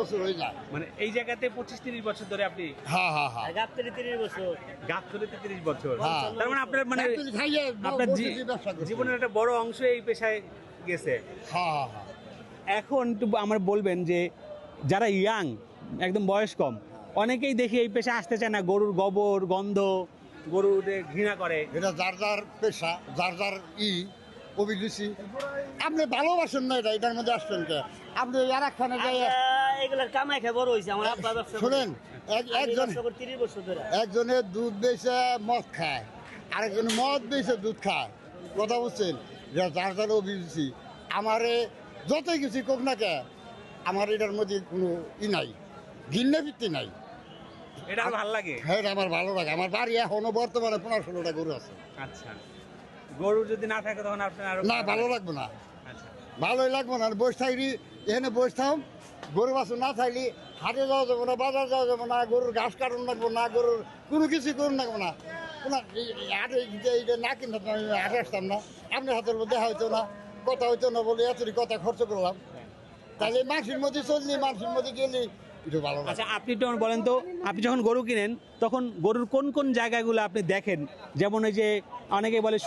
বছর হয়ে যায়। মানে এই জায়গাতে 25-30 বছর ধরে আপনি হ্যাঁ হ্যাঁ হ্যাঁ গাবতলী 30 বছর, গাবতলীতে 30 বছর। হ্যাঁ। তার মানে আপনার মানে গাবতলী খাইয়ে আপনার বসেছি, ব্যবসা করছি। জীবনের একটা বড় অংশ এই পেশায় গেছে। হ্যাঁ হ্যাঁ হ্যাঁ। এখন একটু আমার বলবেন যে যারা ইয়াং একদম বয়স কম অনেকেই দেখি এই পেশা আসতে চায় না, গরুর গোবর গন্ধ, গরুদের ঘৃণা করে। এটা যার যার পেশা, যার যার অভিরুচি। আপনি ভালোবাসেন না এটা, এটার মধ্যে আসছেন কে? আপনি আর একখানে যাই এগুলার কামাই খাই বড় হয়েছে। আমার আব্বা ব্যবসা করে। শুনেন, আমি একজন ব্যবসা করি 30 বছর ধরে। একজনের দুধ বেচে মদ খায়, আরেকজন মদ বেচে দুধ খায়। কথা বুঝছেন? যার যার অভিরুচি। আমারে যতই কিছু কোক না কে, আমার এটার মধ্যে কোনো নাই, ঘৃণা বৃত্তি নাই। এটা আমার ভালো লাগে। হ্যাঁ, এটা আমার ভালো লাগে। আমার বাড়ি এখনো বর্তমানে 15-16টা গরু আছে। আচ্ছা, গরু যদি না থাকে তখন আপনার আরো না, ভালো লাগবে না, আচ্ছা, ভালোই লাগবে না। বসে থাকলি এখানে বসে থাম, গরু বাছুর না থাকলি হাটে যাওয়া যাবে না, বাজার যাওয়া যাবে না, গরুর ঘাস কাটুন লাগবো না, গরুর কোনো কিছু করুন লাগবো না। কোনো হাটে এইটা না কিনতে আমি হাটে আসতাম না, আপনার হাতের মধ্যে দেখা হইতো না, কথা হইতো না বলে এতটি কথা খরচ করলাম। তাহলে মাসির মধ্যে চললি, মাসির মধ্যে গেলি, একটু ভালো লাগে। আচ্ছা, আপনি একটু আমার বলেন তো, আপনি যখন গরু কিনেন তখন গরুর কোন কোন জায়গাগুলো আপনি দেখেন? যেমন ওই যে অনেকে বলে